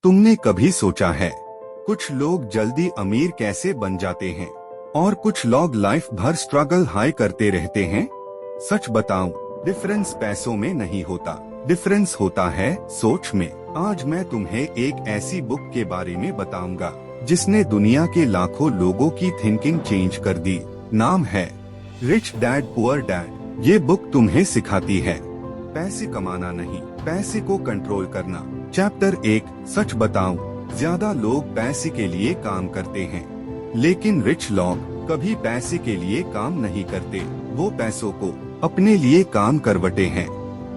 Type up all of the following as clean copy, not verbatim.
तुमने कभी सोचा है कुछ लोग जल्दी अमीर कैसे बन जाते हैं और कुछ लोग लाइफ भर स्ट्रगल हाई करते रहते हैं? सच बताऊं, डिफरेंस पैसों में नहीं होता, डिफरेंस होता है सोच में। आज मैं तुम्हें एक ऐसी बुक के बारे में बताऊंगा जिसने दुनिया के लाखों लोगों की थिंकिंग चेंज कर दी। नाम है रिच डैड पुअर डैड। ये बुक तुम्हें सिखाती है पैसे कमाना नहीं, पैसे को कंट्रोल करना। चैप्टर 1। सच बताऊं, ज्यादा लोग पैसे के लिए काम करते हैं, लेकिन रिच लोग कभी पैसे के लिए काम नहीं करते, वो पैसों को अपने लिए काम करवटे हैं।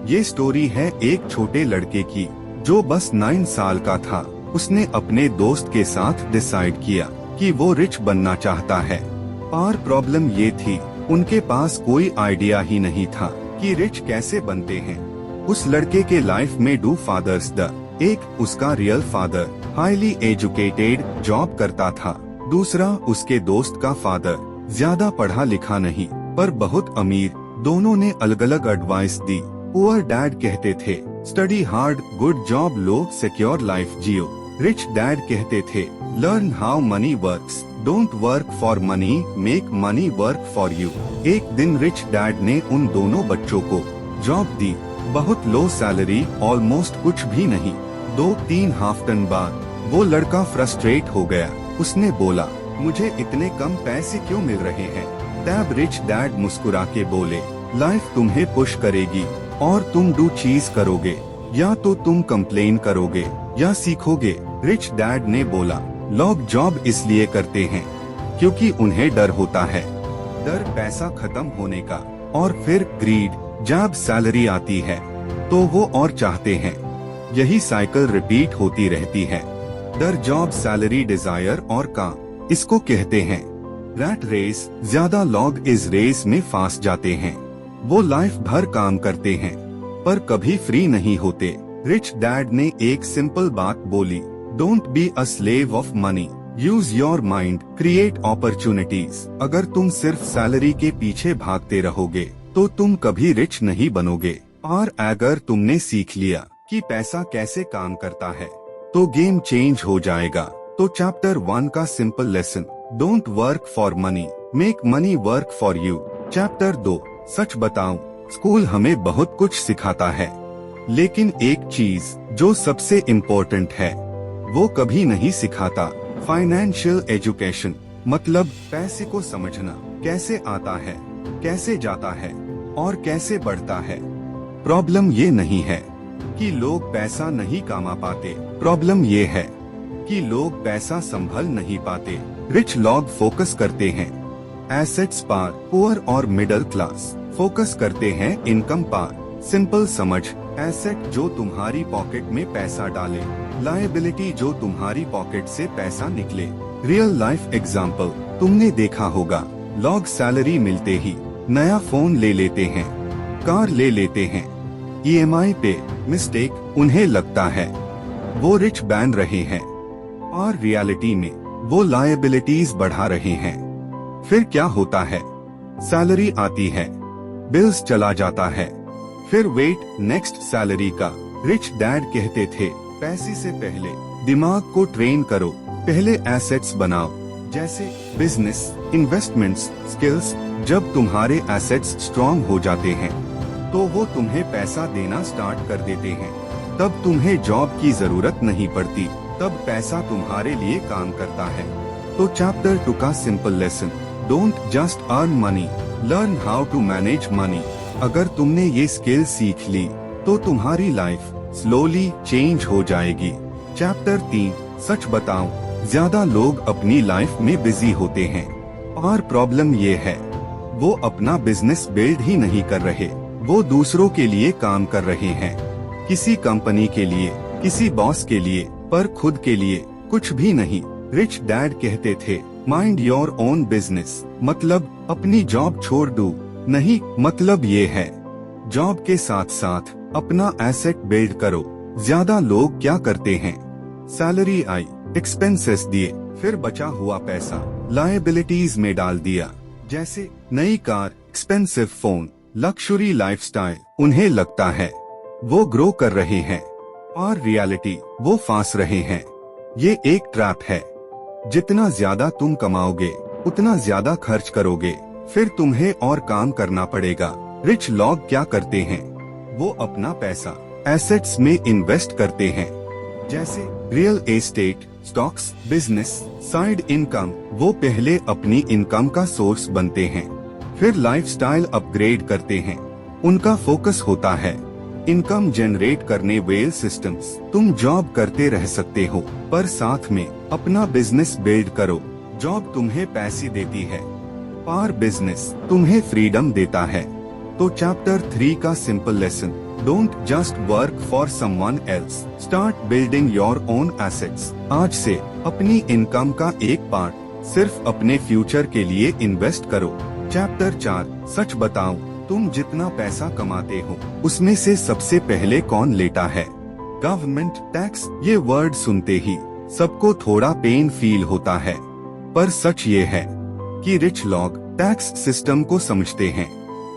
ये स्टोरी है एक छोटे लड़के की जो बस 9 साल का था। उसने अपने दोस्त के साथ डिसाइड किया कि वो रिच बनना चाहता है, पर प्रॉब्लम ये थी उनके पास कोई आइडिया ही नहीं था कि रिच कैसे बनते हैं। उस लड़के के लाइफ में 2 फादर्स द एक उसका real father highly educated job करता था, दूसरा उसके दोस्त का फादर ज्यादा पढ़ा लिखा नहीं पर बहुत अमीर। दोनों ने अलग अलग एडवाइस दी। पुअर डैड कहते थे स्टडी हार्ड, गुड जॉब लो, सिक्योर लाइफ जियो। रिच डैड कहते थे learn how many works, don't work for money, make money work for you. एक दिन रिच डैड ने उन दोनों बच्चों को जॉब दी, बहुत लो सैलरी, ऑलमोस्ट कुछ भी नहीं। 2-3 हफ्तों बाद वो लड़का फ्रस्ट्रेट हो गया। उसने बोला मुझे इतने कम पैसे क्यों मिल रहे हैं? तब रिच डैड मुस्कुरा के बोले लाइफ तुम्हें पुश करेगी और तुम 2 चीज करोगे, या तो तुम कंप्लेन करोगे या सीखोगे। रिच डैड ने बोला लोग जॉब इसलिए करते हैं क्योंकि उन्हें डर होता है, डर पैसा खत्म होने का, और फिर ग्रीड, जब सैलरी आती है तो वो और चाहते हैं। यही साइकिल रिपीट होती रहती है, डर, जॉब, सैलरी, डिजायर और काम। इसको कहते हैं रैट रेस। ज्यादा लोग इस रेस में फंस जाते हैं। वो लाइफ भर काम करते हैं पर कभी फ्री नहीं होते। रिच डैड ने एक सिंपल बात बोली, don't be a slave of money, use your mind, create opportunities. अगर तुम सिर्फ सैलरी के पीछे भागते रहोगे तो तुम कभी रिच नहीं बनोगे, और अगर तुमने सीख लिया कि पैसा कैसे काम करता है तो गेम चेंज हो जाएगा। तो चैप्टर 1 का simple lesson, don't work for money, make money work for you. Chapter 2। सच बताऊं, स्कूल हमें बहुत कुछ सिखाता है, लेकिन एक चीज जो सबसे इम्पोर्टेंट है वो कभी नहीं सिखाता, फाइनेंशियल एजुकेशन। मतलब पैसे को समझना, कैसे आता है, कैसे जाता है और कैसे बढ़ता है। प्रॉब्लम ये नहीं है कि लोग पैसा नहीं कमा पाते, प्रॉब्लम ये है कि लोग पैसा संभल नहीं पाते। रिच लोग फोकस करते हैं एसेट्स पार, पुअर और मिडिल क्लास फोकस करते हैं इनकम पार। सिंपल समझ, एसेट जो तुम्हारी पॉकेट में पैसा डाले, लायबिलिटी जो तुम्हारी पॉकेट से पैसा निकले। रियल लाइफ एग्जाम्पल तुमने देखा होगा, लोग सैलरी मिलते ही नया फोन ले लेते हैं, कार ले लेते हैं EMI पे। मिस्टेक, उन्हें लगता है वो रिच बन रहे हैं और रियलिटी में वो लायबिलिटीज बढ़ा रहे हैं। फिर क्या होता है, सैलरी आती है, बिल्स चला जाता है, फिर वेट नेक्स्ट सैलरी का। रिच डैड कहते थे पैसे से पहले दिमाग को ट्रेन करो, पहले एसेट्स बनाओ, जैसे बिजनेस, इन्वेस्टमेंट्स, स्किल्स। जब तुम्हारे एसेट्स स्ट्रॉन्ग हो जाते हैं तो वो तुम्हें पैसा देना स्टार्ट कर देते हैं। तब तुम्हें जॉब की जरूरत नहीं पड़ती, तब पैसा तुम्हारे लिए काम करता है। तो चैप्टर 2 का simple lesson, don't just earn money, learn how to manage money. अगर तुमने ये स्किल सीख ली तो तुम्हारी लाइफ स्लोली चेंज हो जाएगी। चैप्टर 3। सच बताऊं, ज्यादा लोग अपनी लाइफ में बिजी होते हैं, और प्रॉब्लम ये है वो अपना बिजनेस बिल्ड ही नहीं कर रहे, वो दूसरों के लिए काम कर रहे हैं, किसी कंपनी के लिए, किसी बॉस के लिए, पर खुद के लिए कुछ भी नहीं। रिच डैड कहते थे माइंड योर ओन बिजनेस, मतलब अपनी जॉब छोड़ दो नहीं, मतलब ये है जॉब के साथ साथ अपना एसेट बिल्ड करो। ज्यादा लोग क्या करते हैं, सैलरी आई, एक्सपेंसेस दिए, फिर बचा हुआ पैसा लायबिलिटीज में डाल दिया, जैसे नई कार, एक्सपेंसिव फोन, लक्सुरी लाइफस्टाइल। उन्हें लगता है वो ग्रो कर रहे हैं, और रियलिटी वो फांस रहे हैं। ये एक ट्रैप है। जितना ज्यादा तुम कमाओगे उतना ज्यादा खर्च करोगे, फिर तुम्हें और काम करना पड़ेगा। रिच लोग क्या करते हैं? वो अपना पैसा एसेट्स में इन्वेस्ट करते हैं, जैसे real estate, stocks, business, side income. वो पहले अपनी इनकम का सोर्स बनते हैं, फिर लाइफस्टाइल अपग्रेड करते हैं। उनका फोकस होता है इनकम जनरेट करने वेल सिस्टम्स। तुम जॉब करते रह सकते हो, पर साथ में अपना बिजनेस बिल्ड करो। जॉब तुम्हें पैसे देती है, पर बिजनेस तुम्हें फ्रीडम देता है। तो चैप्टर 3 का simple lesson, don't just work for someone else, start building your own assets. आज से अपनी इनकम का एक पार्ट सिर्फ अपने फ्यूचर के लिए इन्वेस्ट करो। चैप्टर 4, सच बताओ, तुम जितना पैसा कमाते हो उसमें से सबसे पहले कौन लेता है? Government tax. ये वर्ड सुनते ही सबको थोड़ा पेन फील होता है, पर सच ये है कि रिच लोग टैक्स सिस्टम को समझते हैं।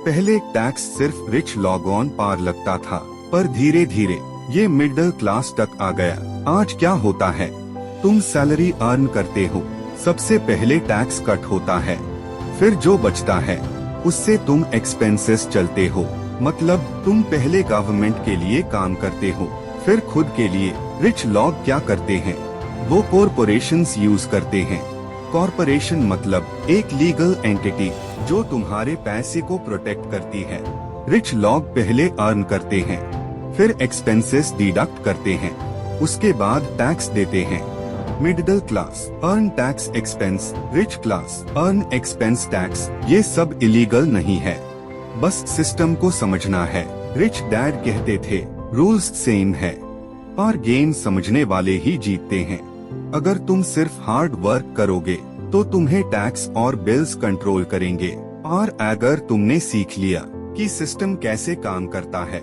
पहले टैक्स सिर्फ रिच लोगों पर लगता था, पर धीरे धीरे ये मिडिल क्लास तक आ गया। आज क्या होता है, तुम सैलरी अर्न करते हो, सबसे पहले टैक्स कट होता है, फिर जो बचता है उससे तुम एक्सपेंसेस चलते हो। मतलब तुम पहले गवर्नमेंट के लिए काम करते हो, फिर खुद के लिए। रिच लोग क्या करते हैं? वो कॉरपोरेशंस यूज करते हैं। कॉरपोरेशन मतलब एक लीगल एंटिटी जो तुम्हारे पैसे को प्रोटेक्ट करती है। रिच लोग पहले अर्न करते हैं, फिर एक्सपेंसेस डिडक्ट करते हैं, उसके बाद टैक्स देते हैं। Middle class earn tax expense, rich class earn expense tax. ये सब इलीगल नहीं है, बस सिस्टम को समझना है। रिच डैड कहते थे रूल्स सेम है, पर गेम समझने वाले ही जीतते हैं। अगर तुम सिर्फ हार्ड वर्क करोगे तो तुम्हें टैक्स और बिल्स कंट्रोल करेंगे, और अगर तुमने सीख लिया कि सिस्टम कैसे काम करता है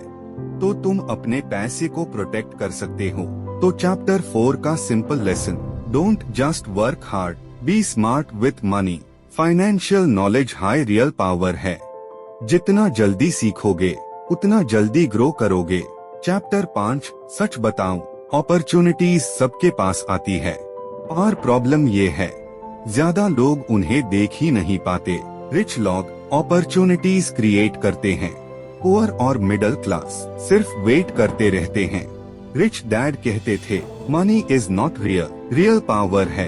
तो तुम अपने पैसे को प्रोटेक्ट कर सकते हो। तो चैप्टर 4 का simple lesson, don't just work hard, be smart with money. Financial knowledge हाई रियल पावर है। जितना जल्दी सीखोगे उतना जल्दी ग्रो करोगे। चैप्टर 5, सच बताऊं, अपॉर्चुनिटीज सबके पास आती है, और प्रॉब्लम ये है ज्यादा लोग उन्हें देख ही नहीं पाते। रिच लोग अपॉर्चुनिटीज क्रिएट करते हैं, पुअर और मिडिल क्लास सिर्फ वेट करते रहते हैं। रिच डैड कहते थे money is not real, real power है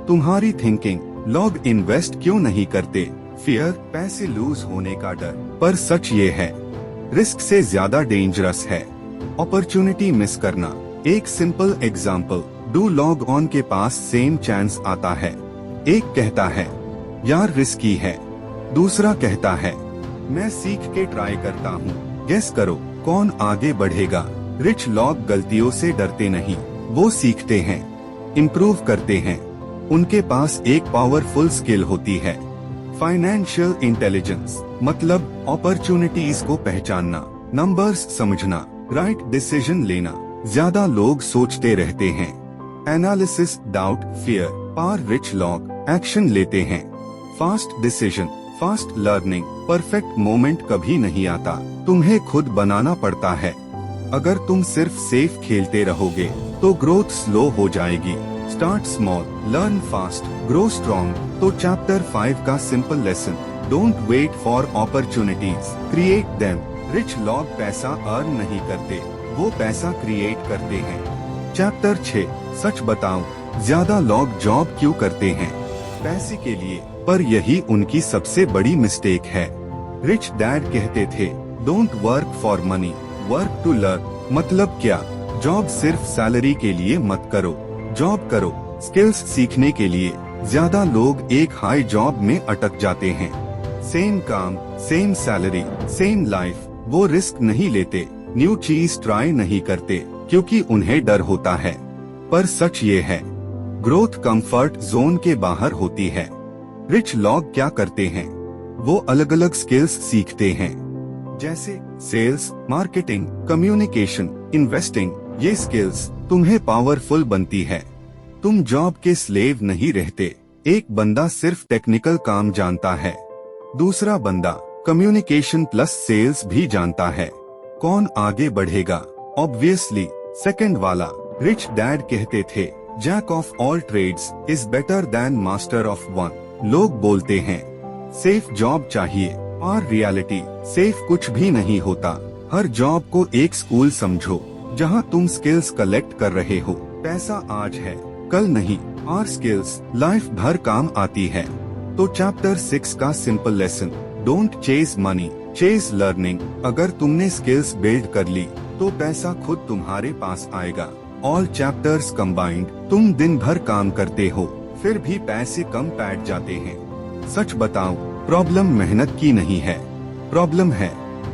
तुम्हारी थिंकिंग। लोग इन्वेस्ट क्यों नहीं करते? फियर, पैसे लूज होने का डर। पर सच ये है रिस्क से ज्यादा डेंजरस है अपॉर्चुनिटी मिस करना। एक सिंपल एग्जाम्पल, दो लोग ऑन के पास सेम चांस आता है। एक कहता है यार रिस्की है, दूसरा कहता है मैं सीख के ट्राई करता हूँ। गेस करो कौन आगे बढ़ेगा? रिच लोग गलतियों से डरते नहीं, वो सीखते हैं, इम्प्रूव करते हैं। उनके पास एक पावरफुल स्किल होती है, फाइनेंशियल इंटेलिजेंस, मतलब अपॉर्चुनिटीज को पहचानना, नंबर्स समझना, राइट डिसीजन लेना। ज्यादा लोग सोचते रहते हैं, एनालिसिस, डाउट, फियर, पर रिच लोग एक्शन लेते हैं। Fast decision, fast learning. Perfect moment कभी नहीं आता, तुम्हें खुद बनाना पड़ता है। अगर तुम सिर्फ सेफ खेलते रहोगे तो ग्रोथ स्लो हो जाएगी। Start small, learn fast, grow strong. तो चैप्टर 5 का simple lesson, don't wait for opportunities, create them. Rich लोग पैसा अर्न नहीं करते, वो पैसा क्रिएट करते हैं। चैप्टर 6, सच बताऊं, ज्यादा लोग जॉब क्यों करते हैं? पैसे के लिए, पर यही उनकी सबसे बड़ी मिस्टेक है। रिच डैड कहते थे don't work for money, work to learn. मतलब क्या? जॉब सिर्फ सैलरी के लिए मत करो, जॉब करो स्किल्स सीखने के लिए। ज्यादा लोग एक हाई जॉब में अटक जाते हैं, सेम काम, सेम सैलरी, सेम लाइफ। वो रिस्क नहीं लेते, न्यू चीज ट्राई नहीं करते, क्योंकि उन्हें डर होता है। पर सच ये है ग्रोथ कंफर्ट जोन के बाहर होती है। रिच लोग क्या करते हैं? वो अलग अलग स्किल्स सीखते हैं, जैसे सेल्स, मार्केटिंग, कम्युनिकेशन, इन्वेस्टिंग। ये स्किल्स तुम्हें पावरफुल बनती है। तुम जॉब के स्लेव नहीं रहते। एक बंदा सिर्फ टेक्निकल काम जानता है, दूसरा बंदा कम्युनिकेशन प्लस सेल्स भी जानता है। कौन आगे बढ़ेगा? ऑब्वियसली सेकंड वाला, रिच डैड कहते थे jack of all trades is better than master of one. लोग बोलते हैं सेफ जॉब चाहिए, और रियलिटी सेफ कुछ भी नहीं होता। हर जॉब को एक स्कूल समझो जहां तुम स्किल्स कलेक्ट कर रहे हो। पैसा आज है कल नहीं, और स्किल्स लाइफ भर काम आती है। तो चैप्टर 6 का simple lesson, don't chase money, chase learning. अगर तुमने स्किल्स बिल्ड कर ली तो पैसा खुद तुम्हारे पास आएगा। ऑल चैप्टर्स कंबाइंड, तुम दिन भर काम करते हो फिर भी पैसे कम बैठ जाते हैं। सच बताओ, प्रॉब्लम मेहनत की नहीं है, प्रॉब्लम है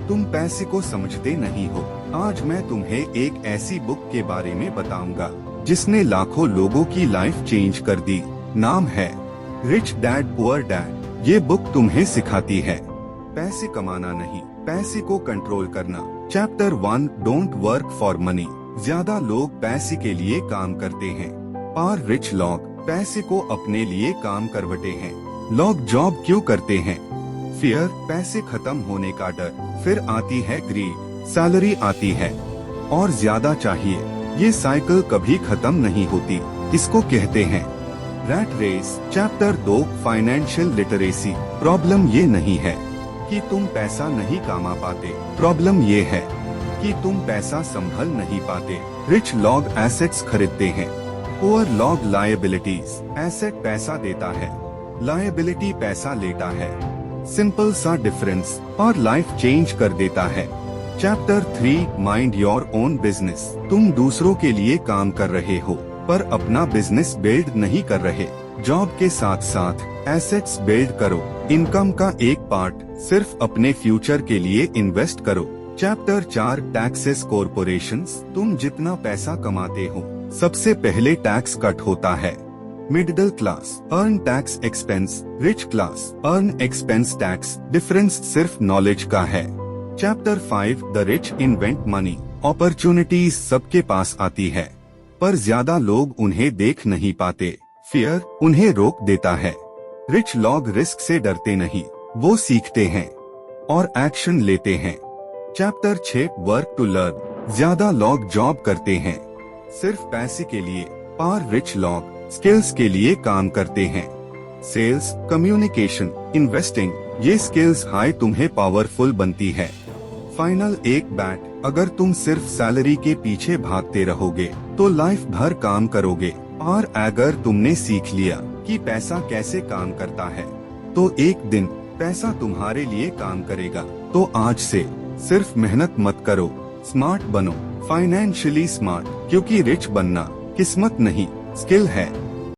तुम पैसे को समझते नहीं हो। आज मैं तुम्हें एक ऐसी बुक के बारे में बताऊंगा जिसने लाखों लोगों की लाइफ चेंज कर दी। नाम है रिच डैड पुअर डैड। ये बुक तुम्हें सिखाती है पैसे कमाना नहीं, पैसे को कंट्रोल करना। Chapter 1, don't work for money. ज्यादा लोग पैसे के लिए काम करते हैं, और रिच लोग पैसे को अपने लिए काम करवटे हैं। लोग जॉब क्यों करते हैं? फियर, पैसे खत्म होने का डर। फिर आती है ग्रीड, सैलरी आती है और ज्यादा चाहिए। ये साइकिल कभी खत्म नहीं होती, इसको कहते हैं rat race. Chapter 2, financial literacy. Problem ये नहीं है कि तुम पैसा नहीं कमा पाते, प्रॉब्लम ये है कि तुम पैसा संभल नहीं पाते। रिच लोग एसेट्स खरीदते हैं, पुअर लोग लायबिलिटीज। एसेट पैसा देता है, लायबिलिटी पैसा लेता है। सिंपल सा डिफरेंस और लाइफ चेंज कर देता है। Chapter 3, mind your own business. तुम दूसरों के लिए काम कर रहे हो पर अपना बिजनेस बिल्ड नहीं कर रहे। जॉब के साथ साथ एसेट्स बिल्ड करो। इनकम का एक पार्ट सिर्फ अपने फ्यूचर के लिए इन्वेस्ट करो। Chapter 4, taxes corporations. तुम जितना पैसा कमाते हो सबसे पहले टैक्स कट होता है। Middle class earn tax expense, rich class earn expense tax. Difference सिर्फ नॉलेज का है। Chapter 5, the rich invent money. Opportunities सबके पास आती है पर ज्यादा लोग उन्हें देख नहीं पाते। फियर उन्हें रोक देता है। रिच लोग रिस्क से डरते नहीं, वो सीखते हैं और एक्शन लेते हैं। Chapter 6, work to learn. ज्यादा लोग जॉब करते हैं सिर्फ पैसे के लिए, और रिच लोग स्किल्स के लिए काम करते हैं। सेल्स, कम्युनिकेशन, इन्वेस्टिंग, ये स्किल्स हाई तुम्हें पावरफुल बनती है। फाइनल एक बैट, अगर तुम सिर्फ सैलरी के पीछे भागते रहोगे तो लाइफ भर काम करोगे, और अगर तुमने सीख लिया कि पैसा कैसे काम करता है तो एक दिन पैसा तुम्हारे लिए काम करेगा। तो आज से सिर्फ मेहनत मत करो, स्मार्ट बनो, फाइनेंशियली स्मार्ट, क्योंकि रिच बनना किस्मत नहीं स्किल है।